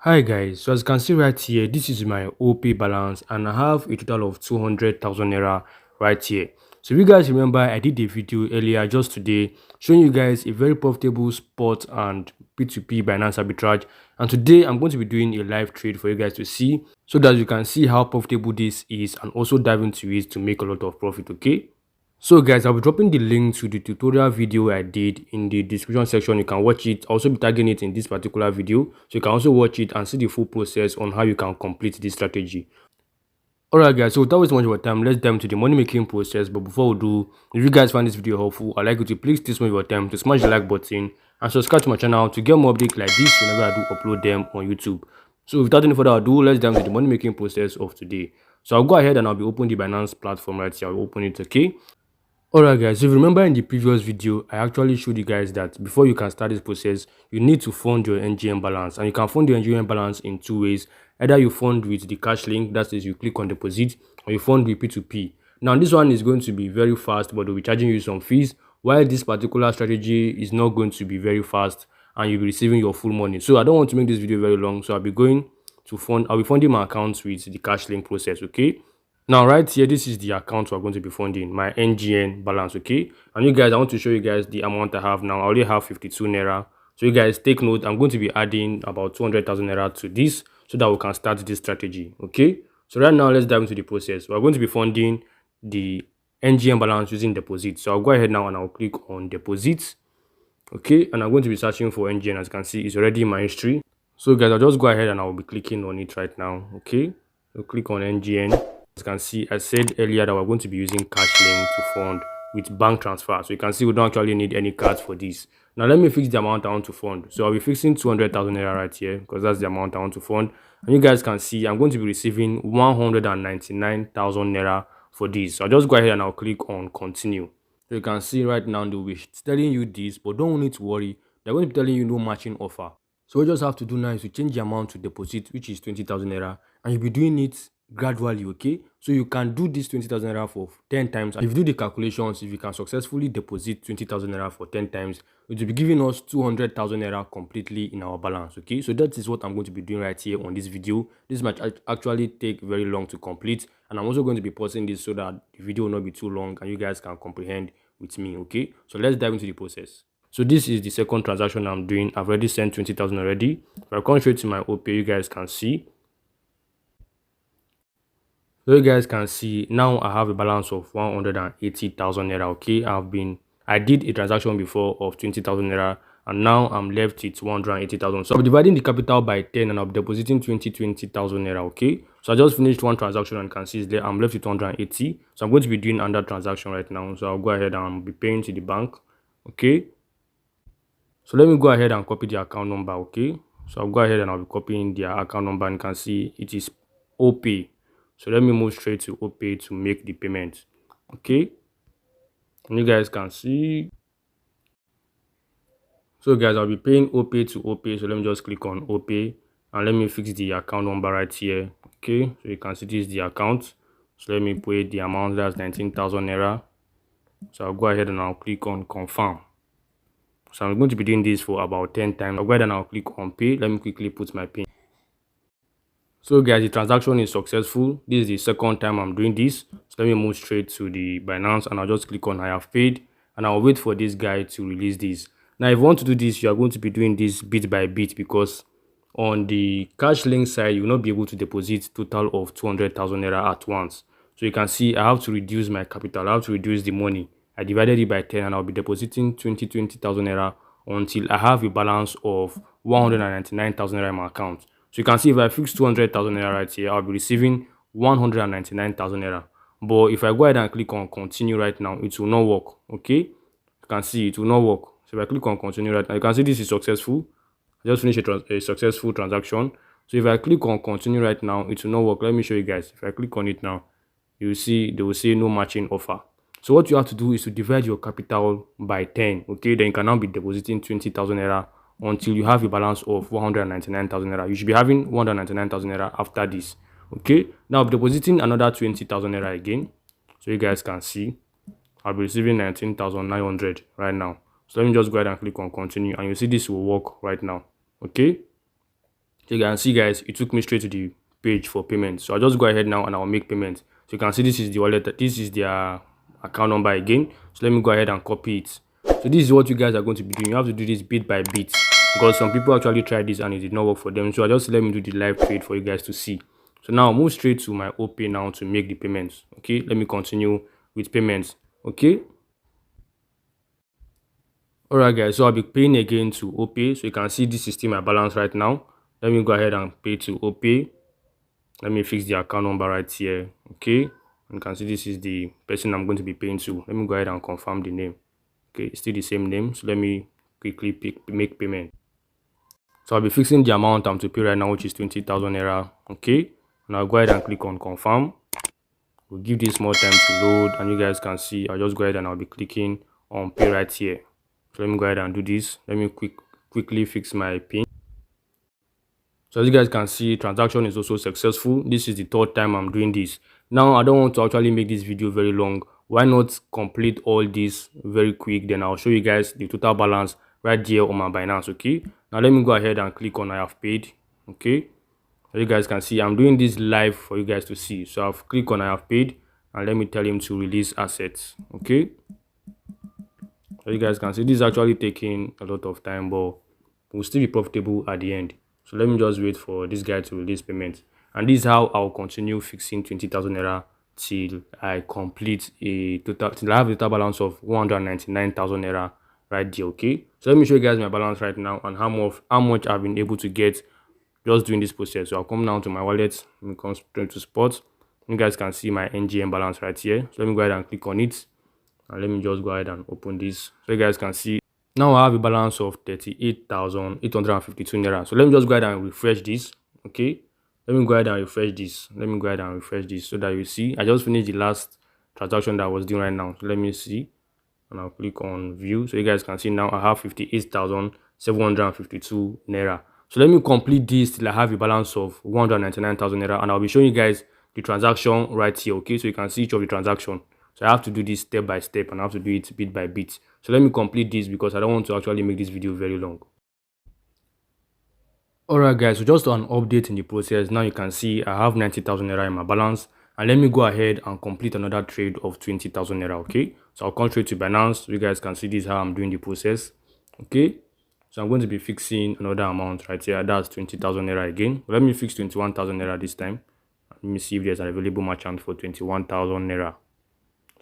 Hi guys, so as you can see right here, this is my OP balance and I have a total of 200,000 naira right here. So if you guys remember, I did a video earlier just today showing you guys a very profitable spot and P2P Binance arbitrage, and today I'm going to be doing a live trade for you guys to see so that you can see how profitable this is and also dive into it to make a lot of profit, okay? So guys, I'll be dropping the link to the tutorial video I did in the description section. You can watch it. I'll also be tagging it in this particular video, so you can also watch it and see the full process on how you can complete this strategy. Alright guys, so without wasting much of your time, let's dive into the money making process. But before we do, if you guys find this video helpful, I'd like you to please take some of your time to smash the like button and subscribe to my channel to get more updates like this whenever I do upload them on YouTube. So without any further ado, let's dive into the money making process of today. So I'll go ahead and I'll be opening the Binance platform right here. I'll open it, okay? Alright guys, so if you remember in the previous video, I actually showed you guys that before you can start this process, you need to fund your NGN balance. And you can fund your NGN balance in two ways. Either you fund with the cash link, that is you click on deposit, or you fund with P2P. Now this one is going to be very fast, but they'll be charging you some fees, while this particular strategy is not going to be very fast and you'll be receiving your full money. So I don't want to make this video very long, so I'll be funding my accounts with the cash link process, okay? Now right here, this is the account we're going to be funding, my NGN balance, okay? And you guys, I want to show you guys the amount I have now. I already have 52 naira. So you guys take note, I'm going to be adding about 200,000 naira to this so that we can start this strategy, okay? So right now, let's dive into the process. We're going to be funding the NGN balance using deposit. So I'll go ahead now and I'll click on deposit, okay? And I'm going to be searching for NGN. As you can see, it's already in my history. So guys, I'll just go ahead and I'll be clicking on it right now, okay? So click on NGN. As you can see, I said earlier that we're going to be using cash link to fund with bank transfer. So you can see we don't actually need any cards for this. Now let me fix the amount I want to fund. So I'll be fixing 200,000 naira right here because that's the amount I want to fund. And you guys can see I'm going to be receiving 199,000 naira for this. So I'll just go ahead and I'll click on continue. So you can see right now they'll be telling you this, but don't need to worry. They're going to be telling you no matching offer. So what you just have to do now is to change the amount to deposit, which is 20,000 naira, and you'll be doing it gradually, okay? So you can do this 20,000 naira for 10 times. And if you do the calculations, if you can successfully deposit 20,000 naira for 10 times, it will be giving us 200,000 naira completely in our balance, okay? So that is what I'm going to be doing right here on this video. This might actually take very long to complete, and I'm also going to be pausing this so that the video will not be too long and you guys can comprehend with me, okay? So let's dive into the process. So this is the second transaction I'm doing. I've already sent 20,000 already. If I come straight to my OP, you guys can see. So you guys can see now I have a balance of 180,000 naira. Okay, I did a transaction before of 20,000 naira, and now I'm left with 180,000. So I'm dividing the capital by 10 and I'm depositing 20,000 naira. Okay, so I just finished one transaction and can see it's there. I'm left with 180. So I'm going to be doing another transaction right now. So I'll go ahead and be paying to the bank. Okay. So let me go ahead and copy the account number, okay? So I'll go ahead and I'll be copying their account number, and you can see it is OP. So let me move straight to OP to make the payment, okay? And you guys can see. So guys, I'll be paying OP to OP. So let me just click on OP and let me fix the account number right here, okay? So you can see this is the account. So let me pay the amount, that's 19,000 naira. So I'll go ahead and I'll click on confirm. So I'm going to be doing this for about 10 times. I'll go ahead and I'll click on pay. Let me quickly put my pin. So guys, the transaction is successful. This is the second time I'm doing this. So let me move straight to the Binance and I'll just click on I have paid and I'll wait for this guy to release this. Now, if you want to do this, you are going to be doing this bit by bit because on the cash link side, you will not be able to deposit total of 200,000 naira at once. So you can see I have to reduce my capital. I have to reduce the money. I divided it by 10 and I'll be depositing 20,000 naira until I have a balance of 199,000 naira in my account. So you can see if I fix 200,000 naira right here, I'll be receiving 199,000 naira. But if I go ahead and click on continue right now, it will not work, okay? You can see it will not work. So if I click on continue right now, you can see this is successful. I just finished a successful transaction. So if I click on continue right now, it will not work. Let me show you guys. If I click on it now, you will see they will say no matching offer. So what you have to do is to divide your capital by 10, okay? Then you can now be depositing 20,000 naira until you have a balance of 199,000 naira. You should be having 199,000 naira after this, okay? Now I'm depositing another 20,000 naira again. So you guys can see I'll be receiving 19,900 right now. So let me just go ahead and click on continue and you see this will work right now, okay? So you can see, guys, it took me straight to the page for payment. So I'll just go ahead now and I'll make payment. So you can see this is the wallet, this is their account number again. So let me go ahead and copy it. So this is what you guys are going to be doing. You have to do this bit by bit because some people actually tried this and it did not work for them. So I just let me do the live trade for you guys to see. So now I'll move straight to my OPay now to make the payments. Okay, let me continue with payments. Okay. Alright, guys, so I'll be paying again to OPay. So you can see this is still my balance right now. Let me go ahead and pay to OPay. Let me fix the account number right here. Okay, you can see this is the person I'm going to be paying to. Let me go ahead and confirm the name. Okay, it's still the same name. So let me quickly make payment. So I'll be fixing the amount I'm to pay right now, which is 20,000 naira. Okay, and I'll go ahead and click on confirm. We'll give this more time to load, and you guys can see I'll just go ahead and I'll be clicking on pay right here. So let me go ahead and do this. Let me quickly fix my pin. So as you guys can see, transaction is also successful. This is the third time I'm doing this. Now I don't want to actually make this video very long. Why not complete all this very quick? Then I'll show you guys the total balance right there on my Binance. Okay, now let me go ahead and click on I have paid. Okay, as you guys can see, I'm doing this live for you guys to see. So I've clicked on I have paid, and let me tell him to release assets. Okay, as you guys can see, this is actually taking a lot of time, but we'll still be profitable at the end. So let me just wait for this guy to release payment. And this is how I'll continue fixing 20,000 naira till I complete till I have a total balance of 199,000 naira right there. Okay, so let me show you guys my balance right now and how much I've been able to get just doing this process. So I'll come down to my wallet. Let me come straight to Spot. You guys can see my NGN balance right here. So let me go ahead and click on it, and let me just go ahead and open this so you guys can see. Now I have a balance of 38,852 naira. So let me just go ahead and refresh this. Okay, let me go ahead and refresh this. Let me go ahead and refresh this so that you see I just finished the last transaction that I was doing right now. So let me see, and I'll click on view so you guys can see now I have 58,752 naira. So let me complete this till I have a balance of 199,000 naira, and I'll be showing you guys the transaction right here. Okay, so you can see each of the transaction. So I have to do this step by step, and I have to do it bit by bit. So let me complete this because I don't want to actually make this video very long. Alright, guys, so just an update in the process. Now you can see I have 90,000 naira in my balance, and let me go ahead and complete another trade of 20,000 naira. Okay, so I'll come straight to Binance so you guys can see this is how I'm doing the process. Okay, so I'm going to be fixing another amount right here. That's 20,000 naira again. Let me fix 21,000 naira this time. Let me see if there's an available merchant for 21,000 naira.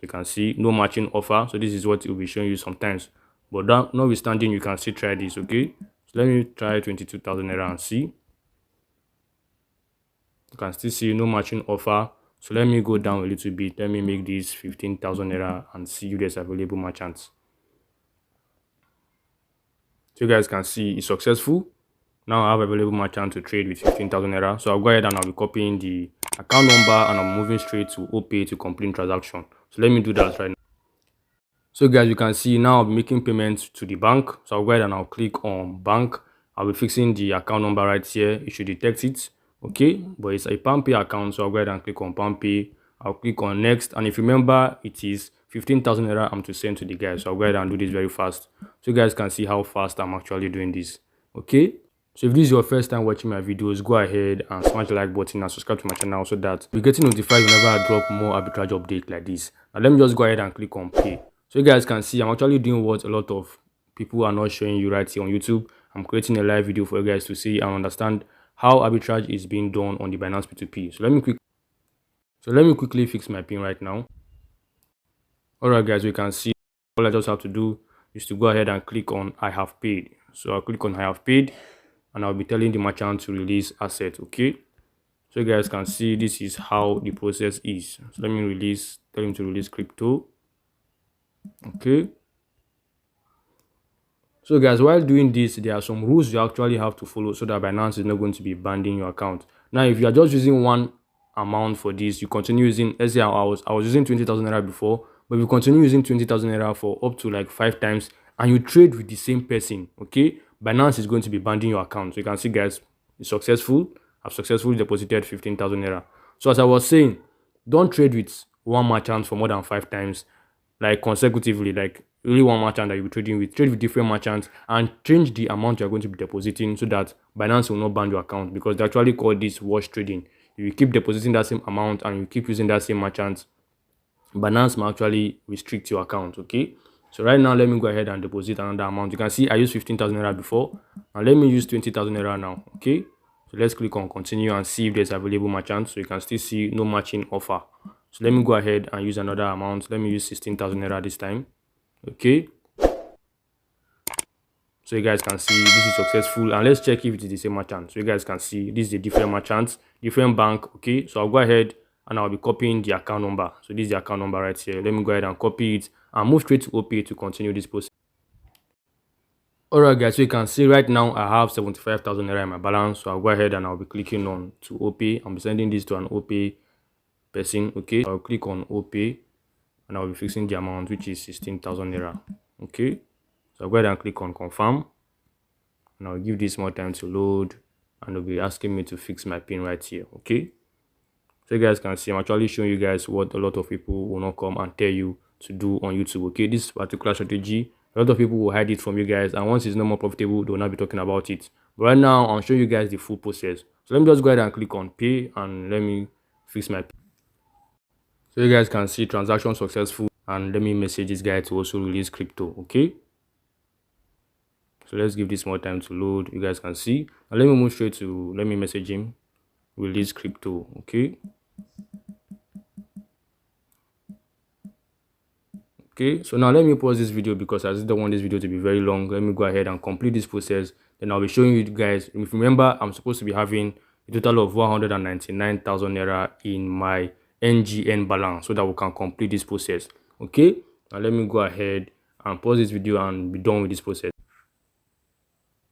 You can see no matching offer, so this is what it will be showing you sometimes, but that notwithstanding, you can still try this. Okay, so let me try 22,000 naira and see. You can still see no matching offer, so let me go down a little bit. Let me make this 15,000 naira and see if there's available merchants. So you guys can see it's successful. Now I have available merchant to trade with 15,000 naira. So I'll go ahead and I'll be copying the account number, and I'm moving straight to OPay to complete transaction. So let me do that right now. So guys, you can see now I'll be making payments to the bank. So I'll go ahead and I'll click on bank. I'll be fixing the account number right here. It should detect it. Okay, but it's a PalmPay account, so I'll go ahead and click on PalmPay. I'll click on next, and if you remember, it is 15,000 naira I'm to send to the guys. So I'll go ahead and do this very fast so you guys can see how fast I'm actually doing this. Okay, so if this is your first time watching my videos, go ahead and smash the like button and subscribe to my channel so that you're getting notified whenever I drop more arbitrage update like this. Now let me just go ahead and click on pay so you guys can see I'm actually doing what a lot of people are not showing you right here on YouTube. I'm creating a live video for you guys to see and understand how arbitrage is being done on the Binance P2P. So let me quickly fix my pin right now. Alright guys, you can see all I just have to do is to go ahead and click on I have paid. So I'll click on I have paid, and I'll be telling the merchant to release asset. Okay, so you guys can see this is how the process is. So let me tell him to release crypto. Okay, so guys, while doing this, there are some rules you actually have to follow so that Binance is not going to be banning your account. Now if you are just using one amount for this, you continue using, let's say I was using 20,000 naira before, but if you continue using 20,000 naira for up to like 5 times and you trade with the same person, okay, Binance is going to be banning your account. So you can see guys, it's successful. I've successfully deposited 15,000 naira. So as I was saying, don't trade with one merchant for more than 5 times like consecutively. Like only one merchant that you'll be trading with. Trade with different merchants and change the amount you're going to be depositing so that Binance will not ban your account, because they actually call this wash trading. If you keep depositing that same amount and you keep using that same merchant, Binance may actually restrict your account. Okay, so right now let me go ahead and deposit another amount. You can see I used 15,000 naira before, and let me use 20,000 naira now. Okay, so let's click on continue and see if there's available merchant. So you can still see no matching offer. So let me go ahead and use another amount. Let me use 16,000 naira this time. Okay, so you guys can see this is successful, and let's check if it is the same merchant. So you guys can see this is a different merchant, different bank. Okay, so I'll go ahead and I'll be copying the account number. So this is the account number right here. Let me go ahead and copy it and move straight to OPay to continue this process. Alright guys, so you can see right now I have 75,000 naira in my balance. So I'll go ahead and I'll be clicking on to OPay. I'm sending this to an OPay person. Okay, I'll click on OPay and I'll be fixing the amount, which is 16,000 naira. Okay, so I'll go ahead and click on confirm, and I'll give this more time to load, and it'll be asking me to fix my pin right here. Okay, so you guys can see I'm actually showing you guys what a lot of people will not come and tell you to do on YouTube. Okay, this particular strategy, a lot of people will hide it from you guys, and once it's no more profitable, they'll not be talking about it. But right now I'll show you guys the full process. So let me just go ahead and click on pay, and let me fix my pin. So you guys can see transaction successful, and let me message this guy to also release crypto. Okay, so let's give this more time to load. You guys can see, and let me move straight to, let me message him, release crypto. Okay, okay, so now let me pause this video because I don't want this video to be very long. Let me go ahead and complete this process, then I'll be showing you guys. If you remember, I'm supposed to be having a total of 199,000 naira in my NGN balance so that we can complete this process. Okay, now let me go ahead and pause this video and be done with this process.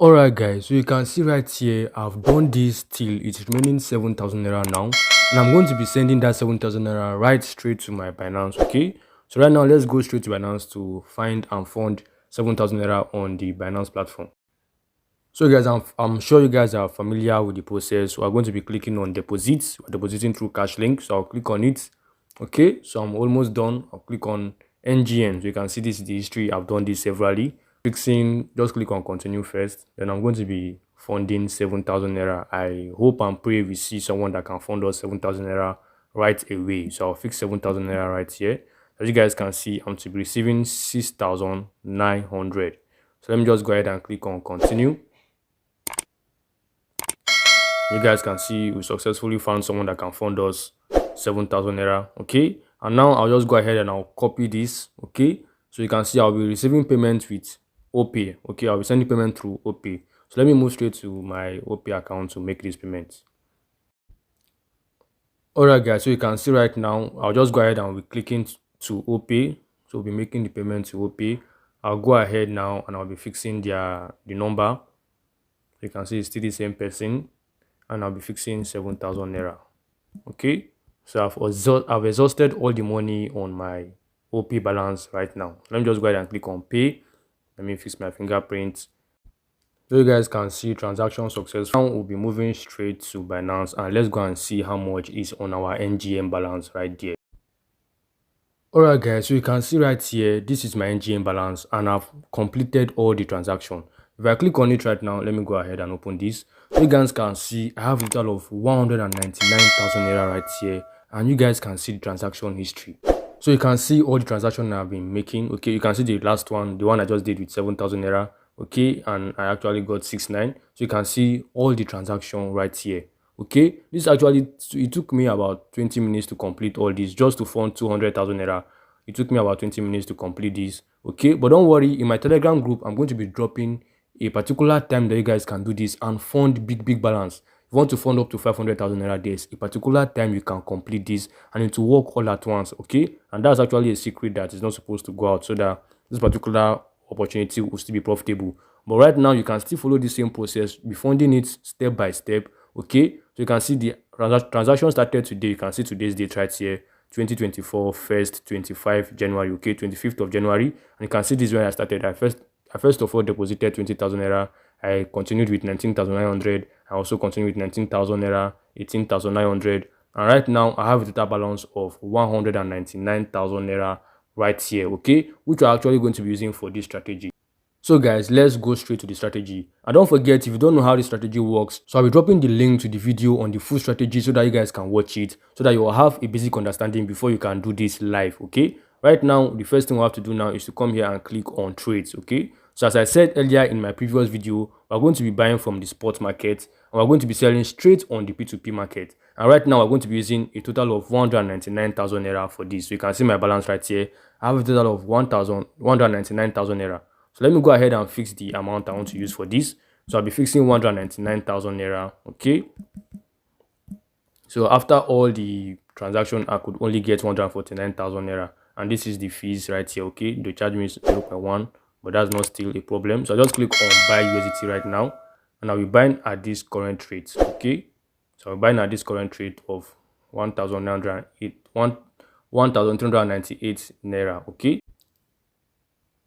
Alright guys, so you can see right here I've done this till it's remaining 7,000 naira now, and I'm going to be sending that 7,000 naira right straight to my Binance. Okay, so right now let's go straight to Binance to find and fund 7,000 naira on the Binance platform. So guys, I'm sure you guys are familiar with the process. So I'm going to be clicking on deposits. We're depositing through cash link, so I'll click on it. Okay, so I'm almost done. I'll click on NGN. So you can see this is the history. I've done this severally. Fixing, just click on continue first. Then I'm going to be funding 7,000 naira. I hope and pray we see someone that can fund us 7,000 naira right away. So I'll fix 7,000 naira right here. As you guys can see, I'm to be receiving 6,900. So let me just go ahead and click on continue. You guys can see we successfully found someone that can fund us 7,000 naira. Okay, and now I'll just go ahead and I'll copy this. Okay, so you can see I'll be receiving payment with OPay. Okay, I'll be sending payment through OPay. So let me move straight to my OPay account to make this payment. Alright guys, so you can see right now I'll just go ahead and we're clicking to OPay. So we'll be making the payment to OPay. I'll go ahead now and I'll be fixing the number. You can see it's still the same person, and I'll be fixing 7,000 naira. Okay, so I've exhausted all the money on my OP balance right now. Let me just go ahead and click on pay. Let me fix my fingerprint. So you guys can see transaction successful. Now we'll be moving straight to Binance, and let's go and see how much is on our NGN balance right there. Alright guys, so you can see right here, this is my NGN balance, and I've completed all the transaction. If I click on it right now, let me go ahead and open this. You guys can see I have a total of 199,000 naira right here, and you guys can see the transaction history. So you can see all the transactions I've been making. Okay, you can see the last one, the one I just did with 7,000 naira. Okay, and I actually got 6,900. So you can see all the transaction right here. Okay, this actually, it took me about 20 minutes to complete all this, just to fund 200,000 naira. It took me about 20 minutes to complete this. Okay, but don't worry, in my Telegram group I'm going to be dropping a particular time that you guys can do this and fund big balance. If you want to fund up to 500,000 naira, there's a particular time you can complete this and it will work all at once. Okay, and that's actually a secret that is not supposed to go out, so that this particular opportunity will still be profitable. But right now you can still follow the same process, be funding it step by step. Okay, so you can see the transaction started today. You can see today's date right here, 2024 1st 25 January. Okay, 25th of January, and you can see this when I started. I first of all deposited 20,000 naira. I continued with 19,900. I also continued with 19,000 naira, 18,900, and right now I have a total balance of 199,000 naira right here, okay, which we're actually going to be using for this strategy. So guys, let's go straight to the strategy. And don't forget, if you don't know how the strategy works, so I'll be dropping the link to the video on the full strategy so that you guys can watch it, so that you will have a basic understanding before you can do this live, okay? Right now, the first thing we have to do now is to come here and click on trades, okay? So as I said earlier in my previous video, we're going to be buying from the spot market and we're going to be selling straight on the P2P market. And right now, we're going to be using a total of 199,000 naira for this. So you can see my balance right here. I have a total of 199,000 naira. So let me go ahead and fix the amount I want to use for this. So I'll be fixing 199,000 naira, okay? So after all the transaction, I could only get 149,000 naira. And this is the fees right here, okay? They charge me 0.1, but that's not still a problem. So I just click on buy USDT right now. And I'll be buying at this current rate, okay? So I'm buying at this current rate of 1,398 naira, okay?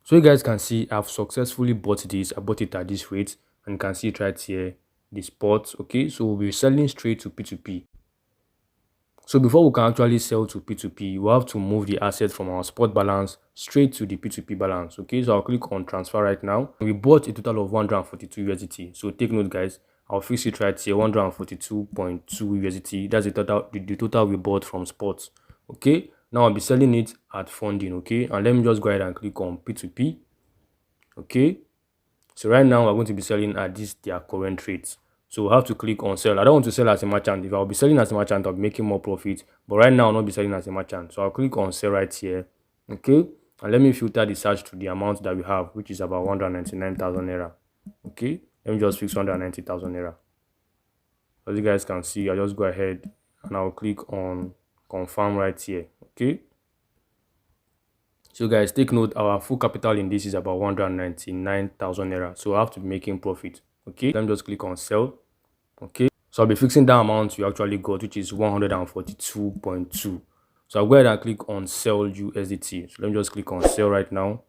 So you guys can see I've successfully bought this. I bought it at this rate, and you can see it right here, the spot, okay? So we'll be selling straight to P2P. So before we can actually sell to P2P, we have to move the asset from our spot balance straight to the P2P balance, okay? So I'll click on transfer right now. We bought a total of 142 USDT. So take note, guys, I'll fix it right here, 142.2 USDT. That's the total we bought from spot, okay? Now I'll be selling it at funding, okay? And let me just go ahead and click on P2P, okay? So right now we're going to be selling at their current rates. So we have to click on sell. I don't want to sell as a merchant. If I'll be selling as a merchant, I'll be making more profit. But right now I'll not be selling as a merchant. So I'll click on sell right here, okay? And let me filter the search to the amount that we have, which is about 199,000 naira, okay? Let me just fix 190,000 naira. As you guys can see, I'll just go ahead and I'll click on confirm right here, okay? So guys, take note, our full capital in this is about 199,000 naira. So I have to be making profit, okay? Let me just click on sell, okay? So I'll be fixing that amount you actually got, which is 142.2. So I'll go ahead and click on sell USDT. So let me just click on sell right now,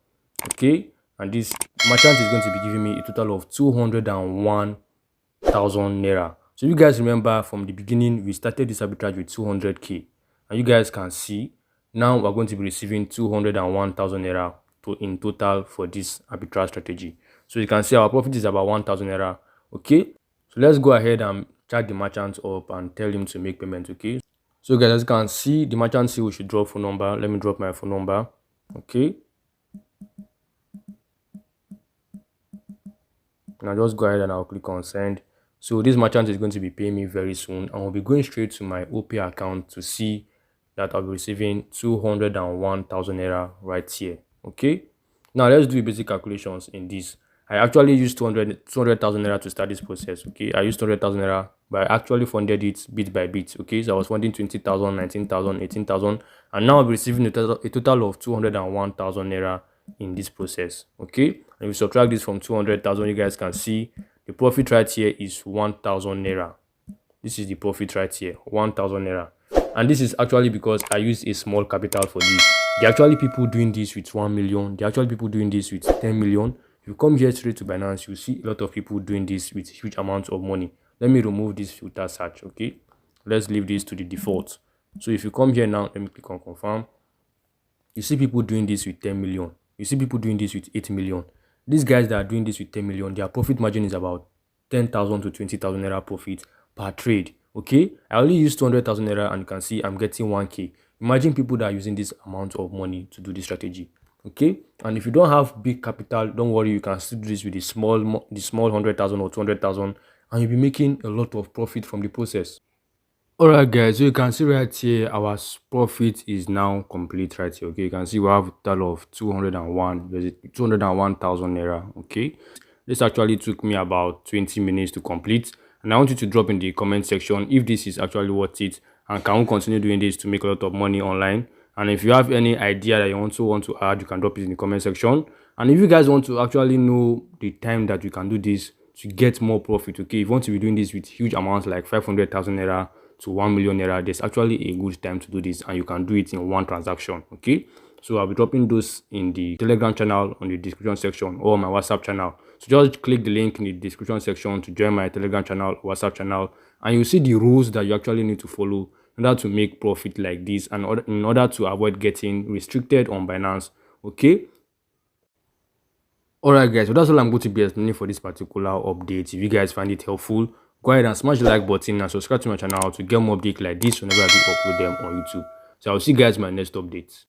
okay? And this merchant is going to be giving me a total of 201,000 naira. So you guys remember from the beginning, we started this arbitrage with 200k. And you guys can see, now we're going to be receiving 201,000 naira in total for this arbitrage strategy. So you can see our profit is about 1,000 naira, okay? So let's go ahead and chat the merchant up and tell him to make payment, okay? So guys, as you can see, the merchant says we should drop phone number. Let me drop my phone number, okay? And I'll just go ahead and I'll click on send. So this merchant is going to be paying me very soon, and I'll be going straight to my OP account to see that I'll be receiving 201,000 naira right here, okay? Now let's do basic calculations in this. I actually used 200,000 naira to start this process, okay? I used 200,000 naira, but I actually funded it bit by bit, okay? So I was funding 20,000, 19,000, 18,000, and now I'll be receiving a total of 201,000 naira in this process, okay? And if we subtract this from 200,000, you guys can see the profit right here is 1,000 naira. This is the profit right here, 1,000 naira. And this is actually because I used a small capital for this. There are actually people doing this with 1 million. There are actually people doing this with 10 million. If you come here straight to Binance, you see a lot of people doing this with huge amounts of money. Let me remove this filter search, okay? Let's leave this to the default. So if you come here now, let me click on confirm. You see people doing this with 10 million. You see people doing this with 8 million. These guys that are doing this with 10 million, their profit margin is about 10,000 to 20,000 naira profit per trade, okay? I only use 200,000 naira and you can see I'm getting 1k. Imagine people that are using this amount of money to do this strategy, okay? And if you don't have big capital, don't worry, you can still do this with the small 100,000 or 200,000, and you'll be making a lot of profit from the process. Alright guys, so you can see right here our profit is now complete right here, okay? You can see we have a total of 201,000 naira, okay? This actually took me about 20 minutes to complete, and I want you to drop in the comment section if this is actually worth it, and can we continue doing this to make a lot of money online. And if you have any idea that you also want to add, you can drop it in the comment section. And if you guys want to actually know the time that you can do this to get more profit, okay, if you want to be doing this with huge amounts like 500,000 naira to 1 million naira, there's actually a good time to do this, and you can do it in one transaction, okay? So I'll be dropping those in the Telegram channel on the description section or my WhatsApp channel. So just click the link in the description section to join my Telegram channel, WhatsApp channel, and you see the rules that you actually need to follow in order to make profit like this, and in order to avoid getting restricted on Binance. Okay. Alright guys, so that's all I'm going to be explaining for this particular update. If you guys find it helpful, go ahead and smash the like button and subscribe to my channel to get more updates like this whenever I do upload them on YouTube. So I'll see you guys in my next update.